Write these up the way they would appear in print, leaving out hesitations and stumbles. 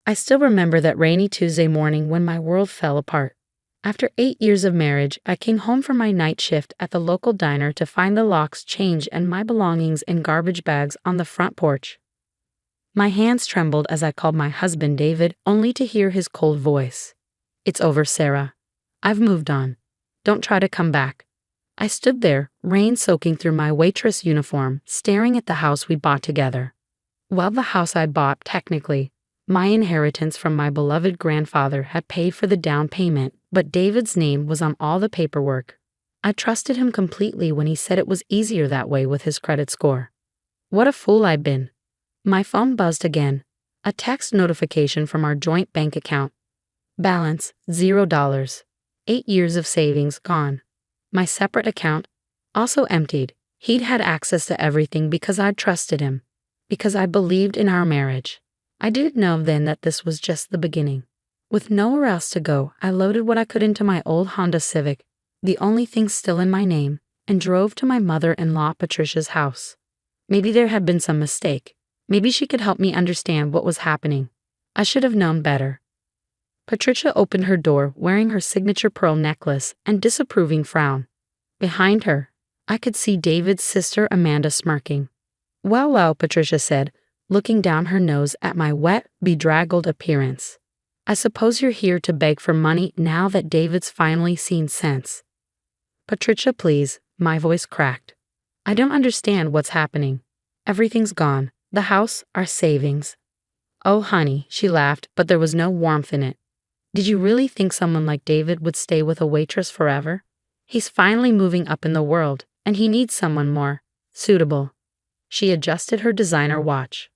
I still remember that rainy Tuesday morning when my world fell apart. After 8 years of marriage, I came home from my night shift at the local diner to find the locks changed and my belongings in garbage bags on the front porch. My hands trembled as I called my husband David, only to hear his cold voice. "It's over, Sarah. I've moved on. Don't try to come back." I stood there, rain soaking through my waitress uniform, staring at the house we bought together. Well, the house I bought, technically, my inheritance from my beloved grandfather, had paid for the down payment, but David's name was on all the paperwork. I trusted him completely when he said it was easier that way with his credit score. What a fool I'd been. My phone buzzed again. A text notification from our joint bank account. Balance, $0. 8 years of savings gone. My separate account, also emptied. He'd had access to everything because I'd trusted him. Because I believed in our marriage. I didn't know then that this was just the beginning. With nowhere else to go, I loaded what I could into my old Honda Civic, the only thing still in my name, and drove to my mother-in-law Patricia's house. Maybe there had been some mistake. Maybe she could help me understand what was happening. I should have known better. Patricia opened her door wearing her signature pearl necklace and disapproving frown. Behind her, I could see David's sister Amanda smirking. Well, Patricia said, looking down her nose at my wet, bedraggled appearance. "I suppose you're here to beg for money now that David's finally seen sense." "Patricia, please," my voice cracked. "I don't understand what's happening. Everything's gone. The house, our savings." "Oh, honey," she laughed, but there was no warmth in it. "Did you really think someone like David would stay with a waitress forever? He's finally moving up in the world, and he needs someone more suitable." She adjusted her designer watch.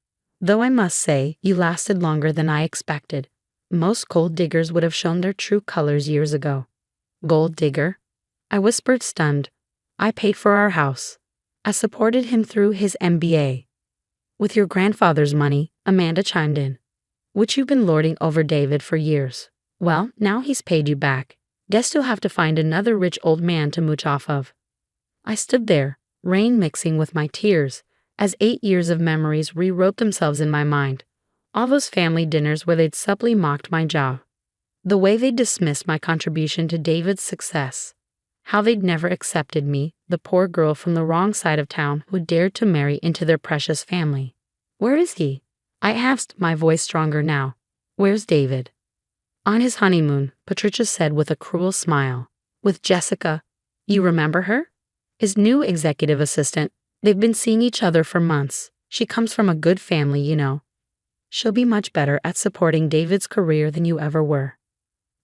"Though I must say, you lasted longer than I expected. Most gold diggers would have shown their true colors years ago." "Gold digger?" I whispered, stunned. "I paid for our house. I supported him through his MBA. "With your grandfather's money," Amanda chimed in. "Which you've been lording over David for years. Well, now he's paid you back. Guess you'll have to find another rich old man to mooch off of." I stood there, rain mixing with my tears, as 8 years of memories rewrote themselves in my mind. All those family dinners where they'd subtly mocked my job. The way they dismissed my contribution to David's success. How they'd never accepted me, the poor girl from the wrong side of town who dared to marry into their precious family. "Where is he?" I asked, my voice stronger now. "Where's David?" "On his honeymoon," Patricia said with a cruel smile. "With Jessica. You remember her? His new executive assistant. They've been seeing each other for months. She comes from a good family, you know. She'll be much better at supporting David's career than you ever were."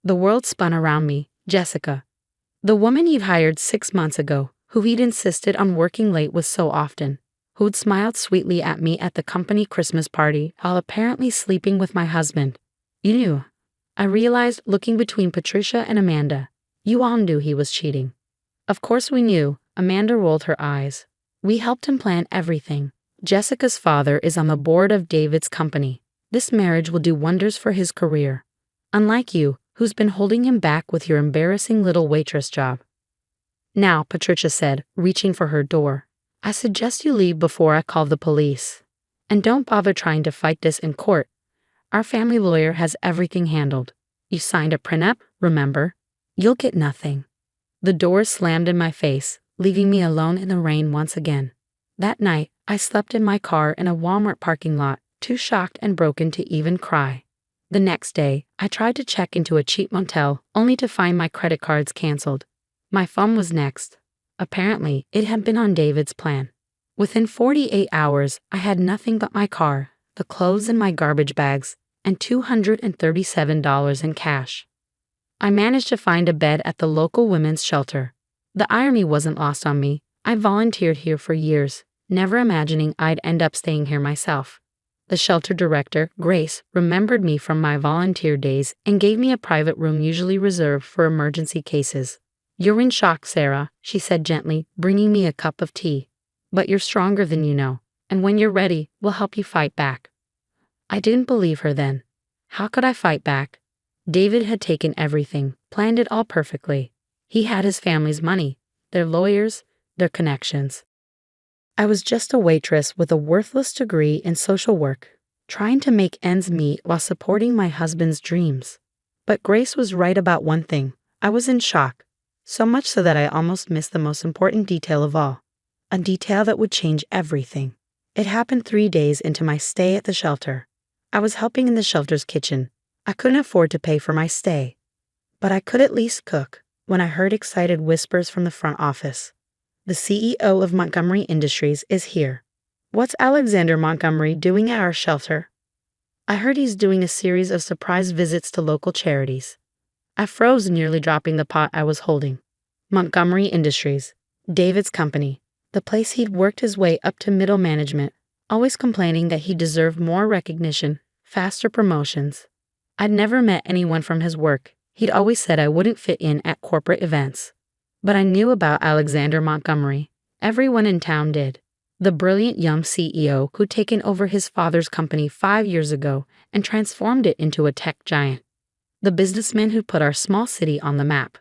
The world spun around me. Jessica. The woman he'd hired 6 months ago, who he'd insisted on working late with so often, who'd smiled sweetly at me at the company Christmas party while apparently sleeping with my husband. "You knew." I realized, looking between Patricia and Amanda. "You all knew he was cheating." "Of course we knew," Amanda rolled her eyes. "We helped him plan everything. Jessica's father is on the board of David's company. This marriage will do wonders for his career. Unlike you, who's been holding him back with your embarrassing little waitress job." "Now," Patricia said, reaching for her door, "I suggest you leave before I call the police. And don't bother trying to fight this in court. Our family lawyer has everything handled. You signed a prenup, remember? You'll get nothing." The door slammed in my face, leaving me alone in the rain once again. That night, I slept in my car in a Walmart parking lot, too shocked and broken to even cry. The next day, I tried to check into a cheap motel, only to find my credit cards canceled. My phone was next. Apparently, it had been on David's plan. Within 48 hours, I had nothing but my car, the clothes in my garbage bags, and $237 in cash. I managed to find a bed at the local women's shelter. The irony wasn't lost on me. I volunteered here for years, never imagining I'd end up staying here myself. The shelter director, Grace, remembered me from my volunteer days and gave me a private room usually reserved for emergency cases. "You're in shock, Sarah," she said gently, bringing me a cup of tea. "But you're stronger than you know, and when you're ready, we'll help you fight back." I didn't believe her then. How could I fight back? David had taken everything, planned it all perfectly. He had his family's money, their lawyers, their connections. I was just a waitress with a worthless degree in social work. trying to make ends meet while supporting my husband's dreams. But Grace was right about one thing. I was in shock, so much so that I almost missed the most important detail of all. A detail that would change everything. It happened 3 days into my stay at the shelter. I was helping in the shelter's kitchen. I couldn't afford to pay for my stay, but I could at least cook when I heard excited whispers from the front office. The CEO of Montgomery Industries is here. What's Alexander Montgomery doing at our shelter? I heard he's doing a series of surprise visits to local charities. I froze, nearly dropping the pot I was holding. Montgomery Industries, David's company, the place he'd worked his way up to middle management, always complaining that he deserved more recognition, faster promotions. I'd never met anyone from his work. He'd always said I wouldn't fit in at corporate events. But I knew about Alexander Montgomery. Everyone in town did. The brilliant young CEO who'd taken over his father's company 5 years ago and transformed it into a tech giant. The businessman who put our small city on the map.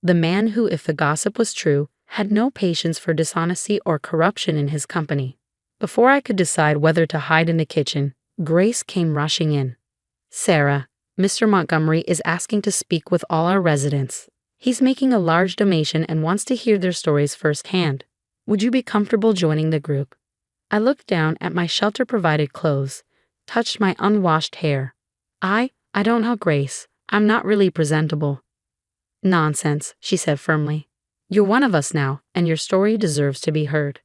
The man who, if the gossip was true, had no patience for dishonesty or corruption in his company. Before I could decide whether to hide in the kitchen, Grace came rushing in. "Sarah, Mr. Montgomery is asking to speak with all our residents. He's making a large donation and wants to hear their stories firsthand. Would you be comfortable joining the group?" I looked down at my shelter-provided clothes, touched my unwashed hair. I don't know, Grace. I'm not really presentable." "Nonsense," she said firmly. "You're one of us now, and your story deserves to be heard."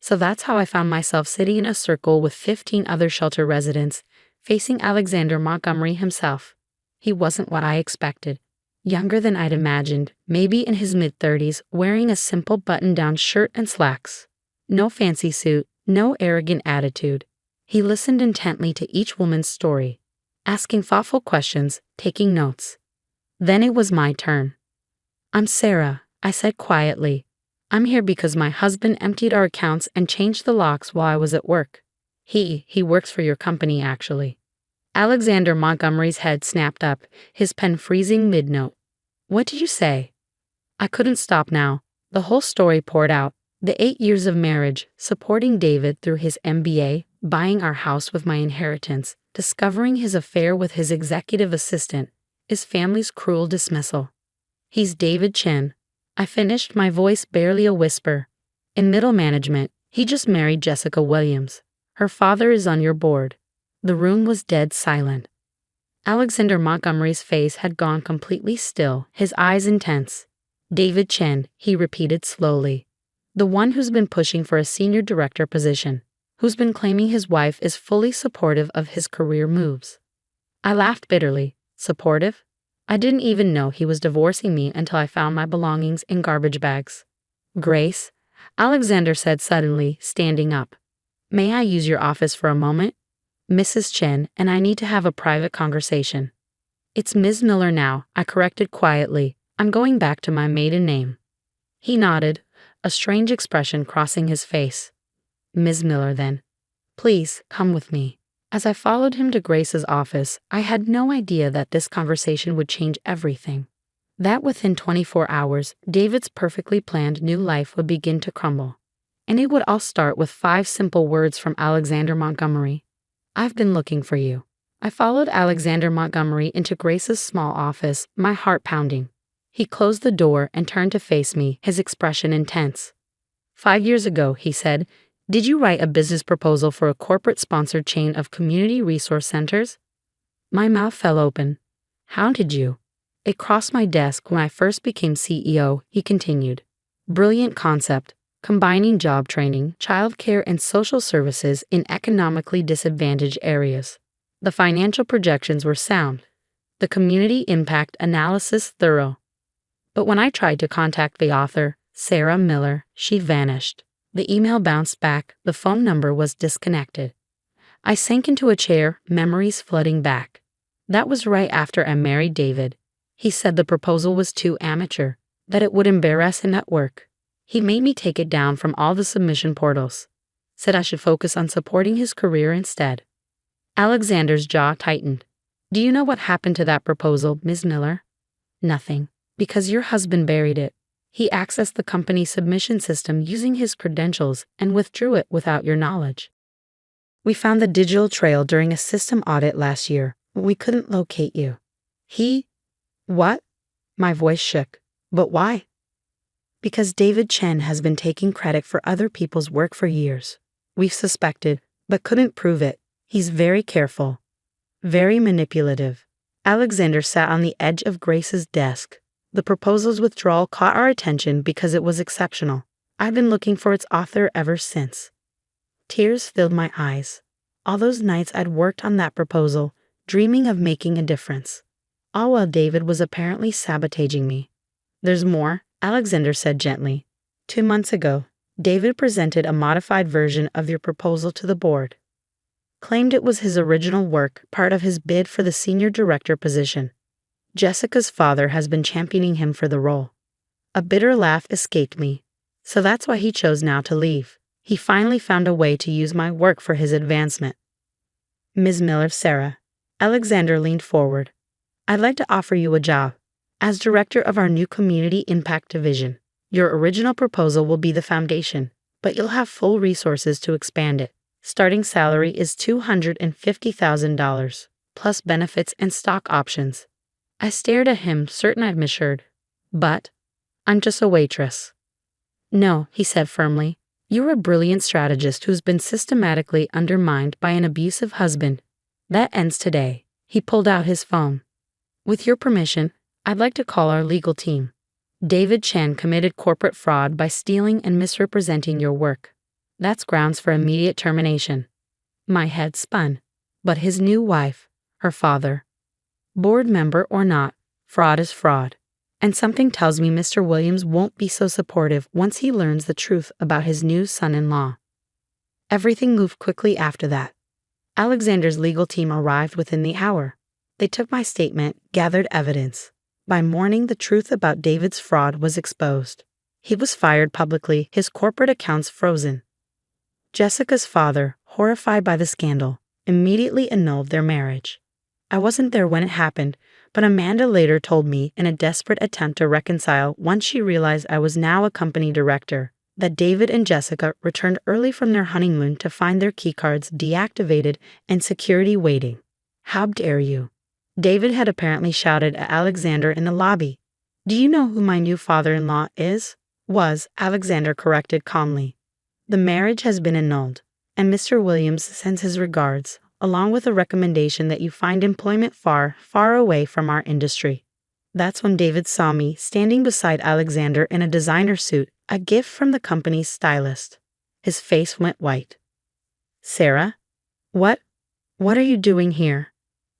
So that's how I found myself sitting in a circle with 15 other shelter residents, facing Alexander Montgomery himself. He wasn't what I expected. Younger than I'd imagined, maybe in his mid-30s, wearing a simple button-down shirt and slacks. No fancy suit, no arrogant attitude. He listened intently to each woman's story, asking thoughtful questions, taking notes. Then it was my turn. "I'm Sarah," I said quietly. "I'm here because my husband emptied our accounts and changed the locks while I was at work. He works for your company, actually." Alexander Montgomery's head snapped up, his pen freezing mid-note. "What did you say?" I couldn't stop now. The whole story poured out. The 8 years of marriage, supporting David through his MBA, buying our house with my inheritance, discovering his affair with his executive assistant, his family's cruel dismissal. "He's David Chen." I finished, my voice barely a whisper. "In middle management, he just married Jessica Williams. Her father is on your board." The room was dead silent. Alexander Montgomery's face had gone completely still, his eyes intense. "David Chen," he repeated slowly. "The one who's been pushing for a senior director position, who's been claiming his wife is fully supportive of his career moves." I laughed bitterly. Supportive? I didn't even know he was divorcing me until I found my belongings in garbage bags. "Grace," Alexander said suddenly, standing up. "May I use your office for a moment? Mrs. Chen and I need to have a private conversation." "It's Ms. Miller now," I corrected quietly. "I'm going back to my maiden name." He nodded, a strange expression crossing his face. "Ms. Miller, then. Please, come with me." As I followed him to Grace's office, I had no idea that this conversation would change everything. That within 24 hours, David's perfectly planned new life would begin to crumble. And it would all start with 5 simple words from Alexander Montgomery. "I've been looking for you." I followed Alexander Montgomery into Grace's small office, my heart pounding. He closed the door and turned to face me, his expression intense. "5 years ago," he said, "did you write a business proposal for a corporate-sponsored chain of community resource centers?" My mouth fell open. "How did you?" "It crossed my desk when I first became CEO," he continued. "Brilliant concept, combining job training, childcare, and social services in economically disadvantaged areas. The financial projections were sound, the community impact analysis thorough. But when I tried to contact the author, Sarah Miller, she vanished. The email bounced back, the phone number was disconnected. I sank into a chair, memories flooding back. That was right after I married David. He said the proposal was too amateur, that it would embarrass him at work. He made me take it down from all the submission portals. Said I should focus on supporting his career instead. Alexander's jaw tightened. "Do you know what happened to that proposal, Ms. Miller?" "Nothing, because your husband buried it. He accessed the company's submission system using his credentials and withdrew it without your knowledge." We found the digital trail during a system audit last year. We couldn't locate you. What? My voice shook. But why? Because David Chen has been taking credit for other people's work for years. We've suspected, but couldn't prove it. He's very careful. Very manipulative. Alexander sat on the edge of Grace's desk. The proposal's withdrawal caught our attention because it was exceptional. I've been looking for its author ever since. Tears filled my eyes. All those nights I'd worked on that proposal, dreaming of making a difference. All while David was apparently sabotaging me. There's more, Alexander said gently. 2 months ago, David presented a modified version of your proposal to the board. Claimed it was his original work, part of his bid for the senior director position. Jessica's father has been championing him for the role. A bitter laugh escaped me. So that's why he chose now to leave. He finally found a way to use my work for his advancement. Ms. Miller, Sarah. Alexander leaned forward. I'd like to offer you a job. As director of our new Community Impact Division. Your original proposal will be the foundation, but you'll have full resources to expand it. Starting salary is $250,000, plus benefits and stock options. I stared at him, certain I'd misheard. But I'm just a waitress. No, he said firmly. You're a brilliant strategist who's been systematically undermined by an abusive husband. That ends today. He pulled out his phone. With your permission, I'd like to call our legal team. David Chen committed corporate fraud by stealing and misrepresenting your work. That's grounds for immediate termination. My head spun. But his new wife, her father. Board member or not, fraud is fraud. And something tells me Mr. Williams won't be so supportive once he learns the truth about his new son-in-law. Everything moved quickly after that. Alexander's legal team arrived within the hour. They took my statement, gathered evidence. By morning, the truth about David's fraud was exposed. He was fired publicly, his corporate accounts frozen. Jessica's father, horrified by the scandal, immediately annulled their marriage. I wasn't there when it happened, but Amanda later told me in a desperate attempt to reconcile once she realized I was now a company director, that David and Jessica returned early from their honeymoon to find their keycards deactivated and security waiting. How dare you? David had apparently shouted at Alexander in the lobby. Do you know who my new father-in-law is? Was, Alexander corrected calmly. The marriage has been annulled, and Mr. Williams sends his regards, along with a recommendation that you find employment far, far away from our industry. That's when David saw me standing beside Alexander in a designer suit, a gift from the company's stylist. His face went white. Sarah? What are you doing here?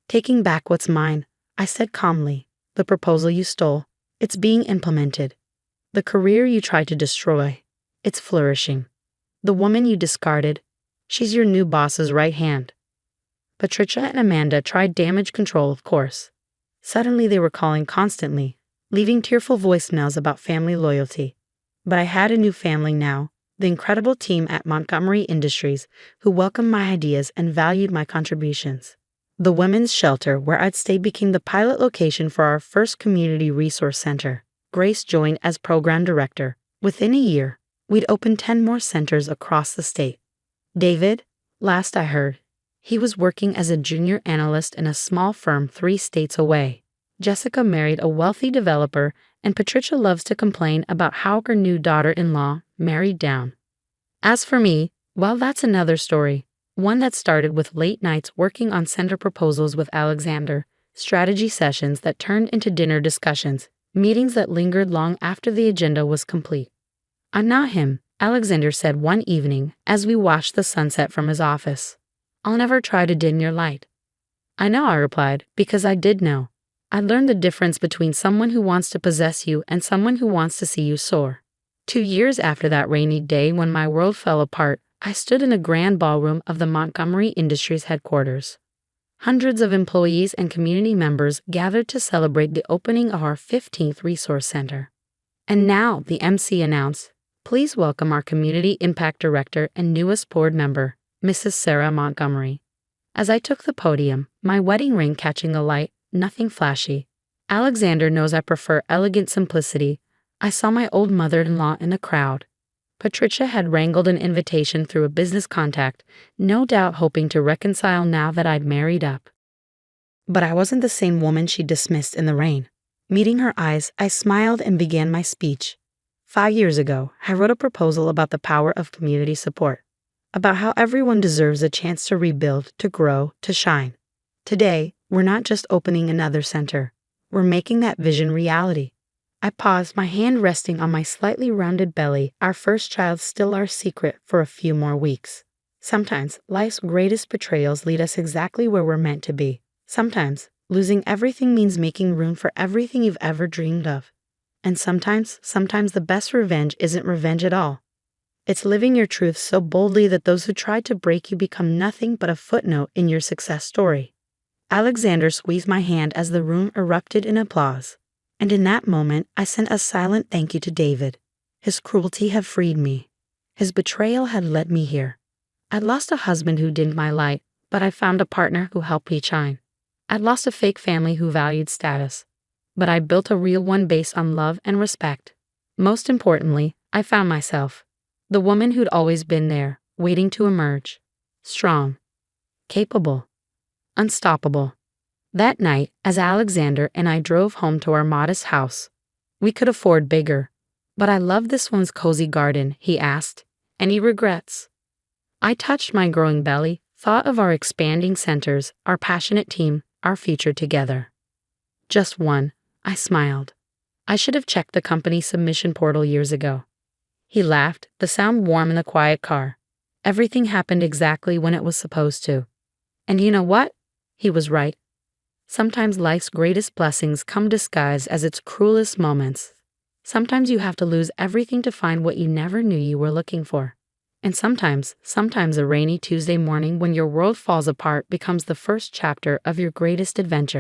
Taking back what's mine, I said calmly. The proposal you stole, it's being implemented. The career you tried to destroy, it's flourishing. The woman you discarded, she's your new boss's right hand. Patricia and Amanda tried damage control, of course. Suddenly they were calling constantly, leaving tearful voicemails about family loyalty. But I had a new family now, the incredible team at Montgomery Industries who welcomed my ideas and valued my contributions. The women's shelter where I'd stay became the pilot location for our first community resource center. Grace joined as program director. Within a year, we'd opened 10 more centers across the state. David, last I heard, he was working as a junior analyst in a small firm 3 states away. Jessica married a wealthy developer, and Patricia loves to complain about how her new daughter-in-law married down. As for me, well, that's another story. One that started with late nights working on center proposals with Alexander, strategy sessions that turned into dinner discussions, meetings that lingered long after the agenda was complete. I'm not him, Alexander said one evening as we watched the sunset from his office. I'll never try to dim your light. I know, I replied, because I did know. I learned the difference between someone who wants to possess you and someone who wants to see you soar. 2 years after that rainy day when my world fell apart, I stood in a grand ballroom of the Montgomery Industries headquarters. Hundreds of employees and community members gathered to celebrate the opening of our 15th resource center. And now, the MC announced, please welcome our Community Impact Director and newest board member, Mrs. Sarah Montgomery. As I took the podium, my wedding ring catching the light, nothing flashy. Alexander knows I prefer elegant simplicity. I saw my old mother-in-law in the crowd. Patricia had wrangled an invitation through a business contact, no doubt hoping to reconcile now that I'd married up. But I wasn't the same woman she dismissed in the rain. Meeting her eyes, I smiled and began my speech. 5 years ago, I wrote a proposal about the power of community support, about how everyone deserves a chance to rebuild, to grow, to shine. Today, we're not just opening another center. We're making that vision reality. I paused, my hand resting on my slightly rounded belly, our first child still our secret for a few more weeks. Sometimes, life's greatest betrayals lead us exactly where we're meant to be. Sometimes, losing everything means making room for everything you've ever dreamed of. And sometimes the best revenge isn't revenge at all. It's living your truth so boldly that those who tried to break you become nothing but a footnote in your success story. Alexander squeezed my hand as the room erupted in applause. And in that moment, I sent a silent thank you to David. His cruelty had freed me. His betrayal had led me here. I'd lost a husband who dimmed my light, but I found a partner who helped me shine. I'd lost a fake family who valued status, but I built a real one based on love and respect. Most importantly, I found myself, the woman who'd always been there, waiting to emerge. Strong, capable, unstoppable. That night, as Alexander and I drove home to our modest house, we could afford bigger. But I love this one's cozy garden, he asked. Any regrets? I touched my growing belly, thought of our expanding centers, our passionate team, our future together. Just one, I smiled. I should have checked the company submission portal years ago. He laughed, the sound warm in the quiet car. Everything happened exactly when it was supposed to. And you know what? He was right. Sometimes life's greatest blessings come disguised as its cruelest moments. Sometimes you have to lose everything to find what you never knew you were looking for. And sometimes a rainy Tuesday morning when your world falls apart becomes the first chapter of your greatest adventure.